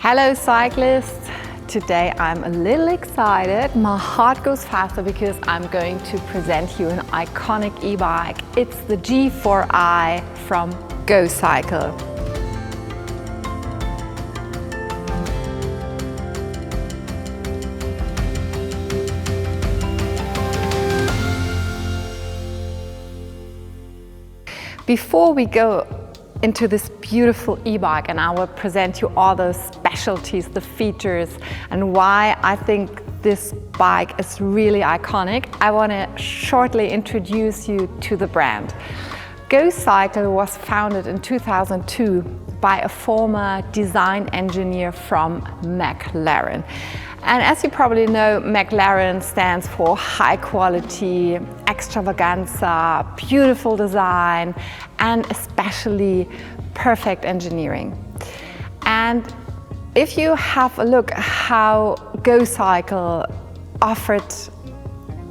Hello cyclists! Today I'm a little excited. My heart goes faster because I'm going to present you an iconic e-bike. It's the G4i from Gocycle. Before we go into this beautiful e-bike, and I will present you all those specialties, the features, and why I think this bike is really iconic, I want to shortly introduce you to the brand. Gocycle was founded in 2002 by a former design engineer from McLaren. And as you probably know, McLaren stands for high quality, extravaganza, beautiful design, and especially perfect engineering. And if you have a look how Gocycle offered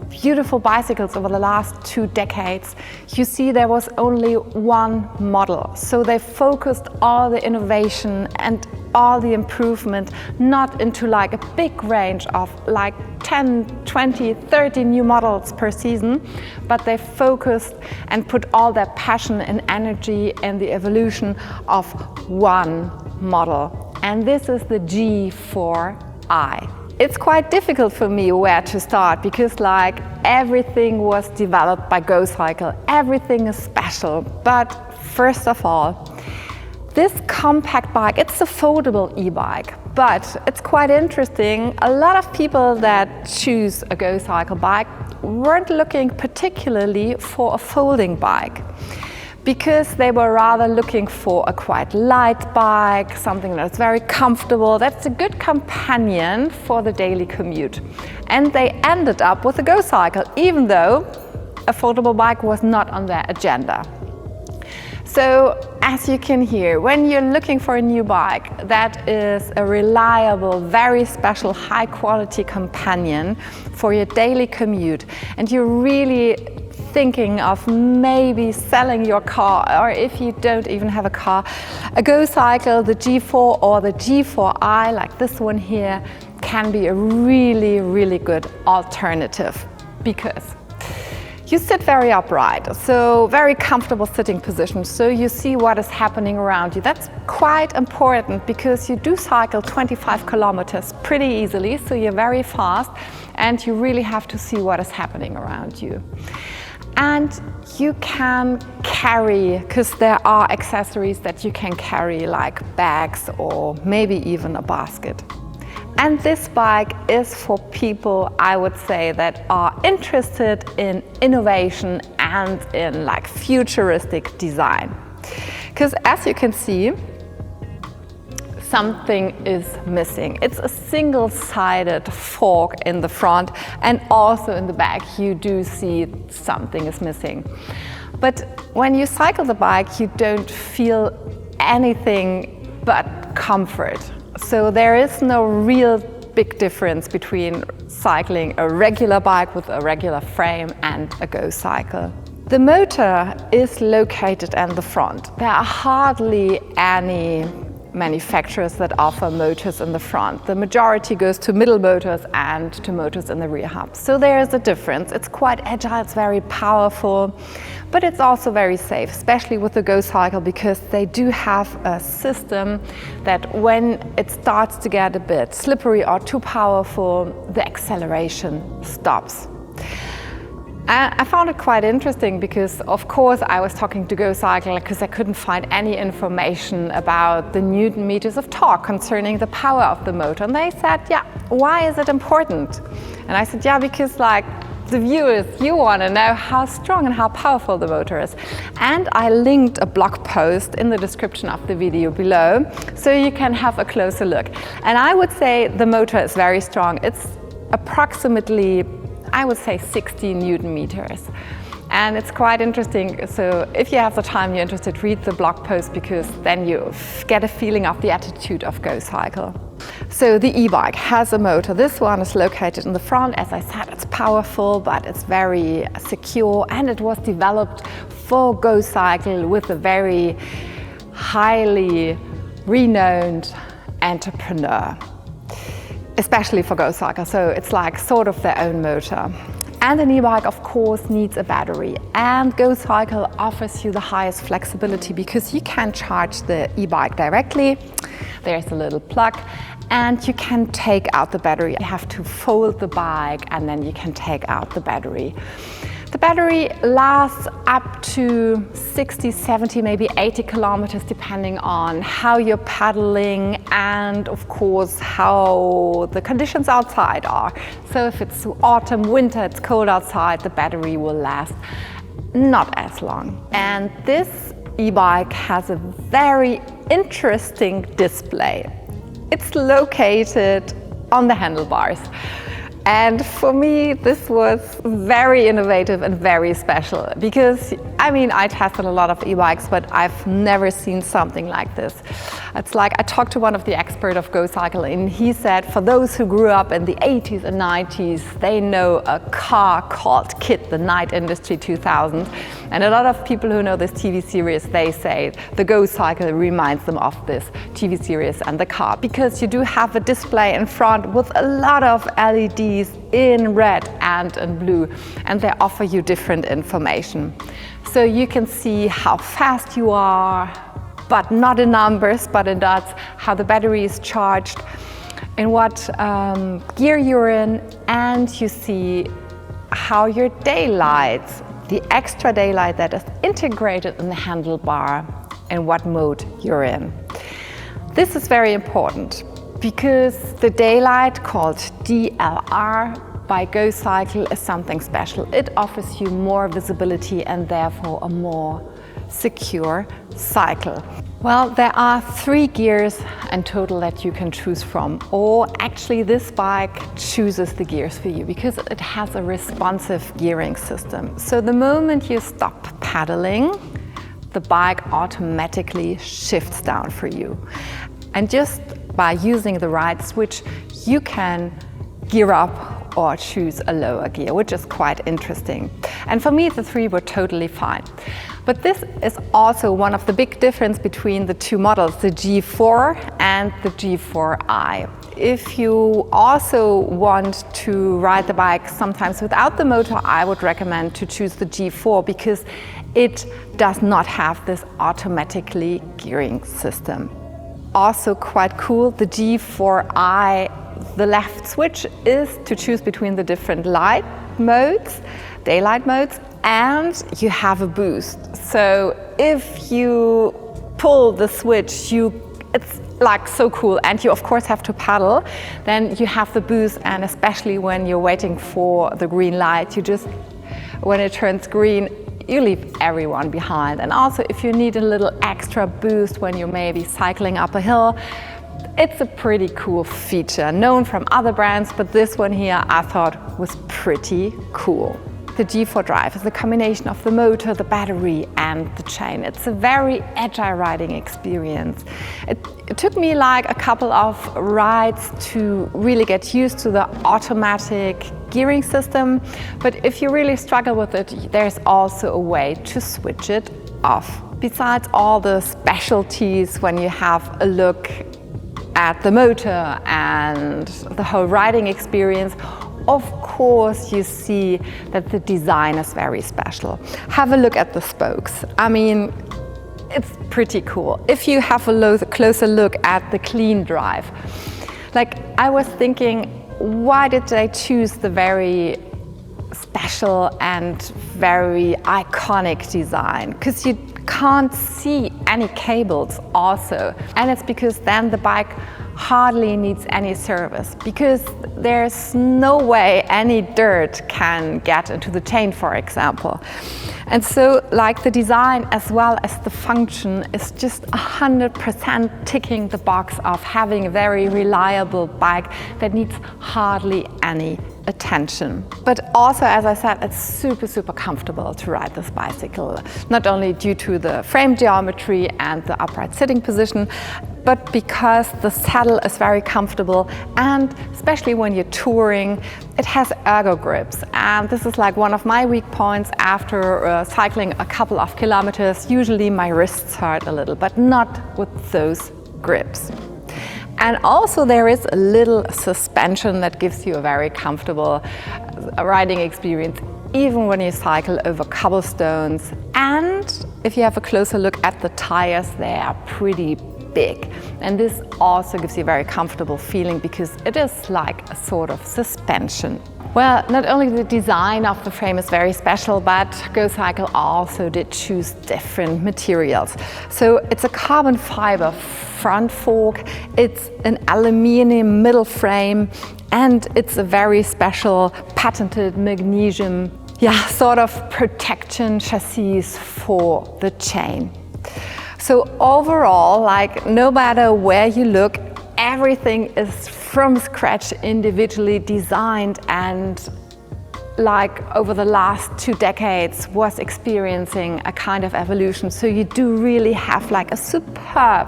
beautiful bicycles over the last 2 decades, you see there was only one model. So they focused all the innovation and all the improvement not into like a big range of like 10, 20, 30 new models per season, but they focused and put all their passion and energy in the evolution of one model. And this is the G4i. It's quite difficult for me where to start because like everything was developed by Gocycle. Everything is special. But first of all, this compact bike, it's a foldable e-bike, but it's quite interesting. A lot of people that choose a Gocycle bike weren't looking particularly for a folding bike, because they were rather looking for a quite light bike, something that's very comfortable, that's a good companion for the daily commute. And they ended up with a Gocycle, even though a foldable bike was not on their agenda. So, as you can hear, when you're looking for a new bike that is a reliable, very special, high-quality companion for your daily commute, and you're really thinking of maybe selling your car, or if you don't even have a car, a Gocycle, the G4 or the G4i, like this one here, can be a really, really good alternative because you sit very upright, so very comfortable sitting position, so you see what is happening around you. That's quite important because you do cycle 25 kilometers pretty easily, so you're very fast and you really have to see what is happening around you. And you can carry, because there are accessories that you can carry like bags or maybe even a basket. And this bike is for people, I would say, that are interested in innovation and in like futuristic design. Because as you can see, something is missing. It's a single-sided fork in the front, and also in the back you do see something is missing. But when you cycle the bike, you don't feel anything but comfort. So there is no real big difference between cycling a regular bike with a regular frame and a Gocycle. The motor is located in the front. There are hardly any manufacturers that offer motors in the front. The majority goes to middle motors and to motors in the rear hub. So there is a difference. It's quite agile, it's very powerful, but it's also very safe, especially with the Gocycle, because they do have a system that when it starts to get a bit slippery or too powerful, the acceleration stops. I found it quite interesting because, of course, I was talking to Gocycle because I couldn't find any information about the Newton meters of torque concerning the power of the motor. And they said, yeah, why is it important? And I said, yeah, because like the viewers, you want to know how strong and how powerful the motor is. And I linked a blog post in the description of the video below, so you can have a closer look. And I would say the motor is very strong. It's approximately, I would say, 60 Newton meters. And it's quite interesting. So if you have the time, you're interested, read the blog post, because then you get a feeling of the attitude of Gocycle. So the e-bike has a motor. This one is located in the front. As I said, it's powerful, but it's very secure, and it was developed for Gocycle with a very highly renowned entrepreneur, especially for Gocycle. So it's like sort of their own motor. And an e-bike, of course, needs a battery. And Gocycle offers you the highest flexibility because you can charge the e-bike directly. There's a little plug, and you can take out the battery. You have to fold the bike, and then you can take out the battery. The battery lasts up to 60, 70, maybe 80 kilometers, depending on how you're pedaling and, of course, how the conditions outside are. So if it's autumn, winter, it's cold outside, the battery will last not as long. And this e-bike has a very interesting display. It's located on the handlebars. And for me, this was very innovative and very special because, I mean, I tested a lot of e-bikes, but I've never seen something like this. It's like I talked to one of the experts of Gocycle, and he said for those who grew up in the 80s and 90s, they know a car called KIT, the Night Industry 2000. And a lot of people who know this TV series, they say the Gocycle reminds them of this TV series and the car, because you do have a display in front with a lot of LEDs in red and in blue, and they offer you different information. So you can see how fast you are, but not in numbers, but in dots, how the battery is charged, in what gear you're in, and you see how your daylight, the extra daylight that is integrated in the handlebar, and what mode you're in. This is very important because the daylight, called DLR by Gocycle, is something special. It offers you more visibility and therefore a more secure cycle. Well, there are 3 gears in total that you can choose from, or actually this bike chooses the gears for you because it has a responsive gearing system. So the moment you stop pedaling, the bike automatically shifts down for you. And just by using the right switch, you can gear up or choose a lower gear, which is quite interesting. And for me, the 3 were totally fine. But this is also one of the big differences between the 2 models, the G4 and the G4i. If you also want to ride the bike sometimes without the motor, I would recommend to choose the G4 because it does not have this automatically gearing system. Also quite cool, the G4i, the left switch is to choose between the different light modes, daylight modes, and you have a boost. So if you pull the switch, it's like so cool, and you of course have to pedal, then you have the boost, and especially when you're waiting for the green light, when it turns green, you leave everyone behind. And also if you need a little extra boost when you're maybe cycling up a hill, it's a pretty cool feature, known from other brands, but this one here I thought was pretty cool. The G4 drive is a combination of the motor, the battery and the chain. It's a very agile riding experience. It took me like a couple of rides to really get used to the automatic gearing system, but if you really struggle with it, there's also a way to switch it off. Besides all the specialties when you have a look at the motor and the whole riding experience, of course you see that the design is very special. Have a look at the spokes. I mean, it's pretty cool. If you have a closer look at the clean drive, like I was thinking, why did they choose the very special and very iconic design? Because you can't see any cables also, and it's because then the bike hardly needs any service, because there's no way any dirt can get into the chain, for example. And so like the design as well as the function is just 100% ticking the box of having a very reliable bike that needs hardly any attention. But also, as I said, it's super comfortable to ride this bicycle, not only due to the frame geometry and the upright sitting position, but because the saddle is very comfortable, and especially when you're touring, it has ergo grips. And this is like one of my weak points after cycling a couple of kilometers. Usually my wrists hurt a little, but not with those grips. And also there is a little suspension that gives you a very comfortable riding experience, even when you cycle over cobblestones. And if you have a closer look at the tires, they are pretty big. And this also gives you a very comfortable feeling because it is like a sort of suspension. Well, not only the design of the frame is very special, but Gocycle also did choose different materials. So it's a carbon fiber front fork, it's an aluminum middle frame, and it's a very special patented magnesium, sort of protection chassis for the chain. So overall, like, no matter where you look, everything is from scratch, individually designed, and like over the last 2 decades was experiencing a kind of evolution. So you do really have like a superb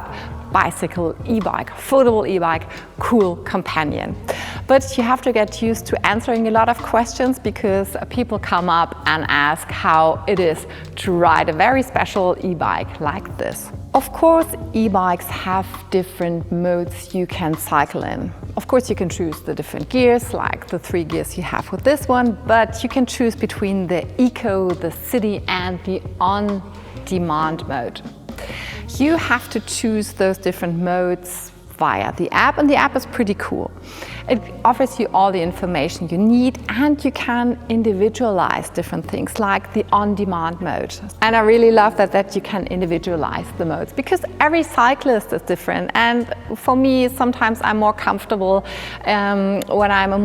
bicycle e-bike, foldable e-bike, cool companion. But you have to get used to answering a lot of questions because people come up and ask how it is to ride a very special e-bike like this. Of course, e-bikes have different modes you can cycle in. Of course, you can choose the different gears, like the 3 gears you have with this one, but you can choose between the eco, the city, and the on-demand mode. You have to choose those different modes via the app, and the app is pretty cool. It offers you all the information you need, and you can individualize different things like the on-demand mode. And I really love that you can individualize the modes because every cyclist is different. And for me, sometimes I'm more comfortable when I'm in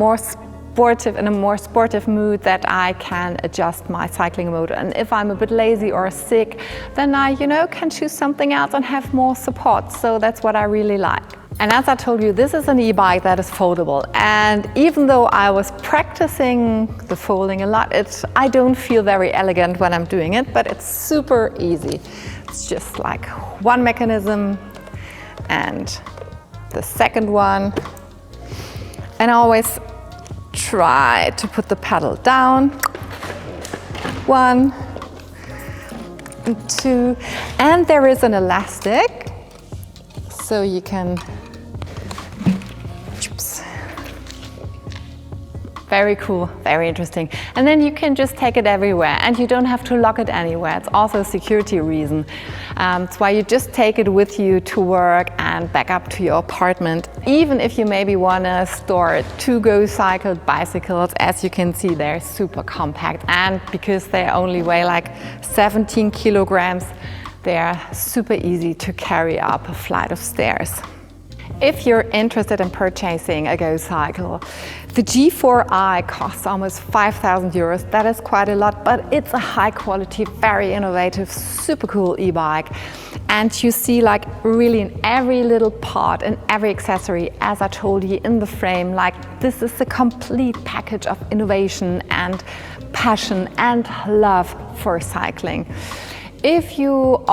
a more sportive mood, that I can adjust my cycling mode. And if I'm a bit lazy or sick, then I, can choose something else and have more support. So that's what I really like. And as I told you, this is an e-bike that is foldable. And even though I was practicing the folding a lot, I don't feel very elegant when I'm doing it, but it's super easy. It's just like one mechanism and the second one. And I always try to put the pedal down. 1 and 2. And there is an elastic, so you can, very cool, very interesting. And then you can just take it everywhere and you don't have to lock it anywhere. It's also a security reason. That's why you just take it with you to work and back up to your apartment. Even if you maybe want to store 2 Gocycle bicycles, as you can see, they're super compact. And because they only weigh like 17 kilograms, they're super easy to carry up a flight of stairs. If you're interested in purchasing a Gocycle, the G4i costs almost 5,000 euros. That is quite a lot, but it's a high quality, very innovative, super cool e-bike. And you see like really in every little part and every accessory, as I told you, in the frame, like this is a complete package of innovation and passion and love for cycling. If you're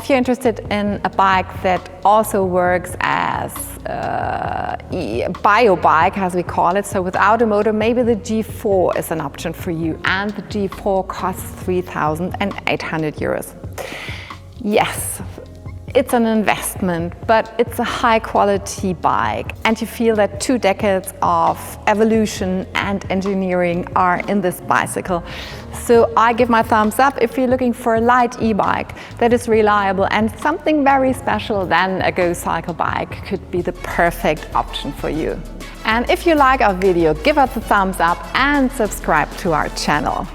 interested in a bike that also works as a bio bike, as we call it, so without a motor, maybe the G4 is an option for you. And the G4 costs 3,800 euros. Yes, it's an investment, but it's a high quality bike. And you feel that 2 decades of evolution and engineering are in this bicycle. So I give my thumbs up. If you're looking for a light e-bike that is reliable and something very special, then a Gocycle bike could be the perfect option for you. And if you like our video, give us a thumbs up and subscribe to our channel.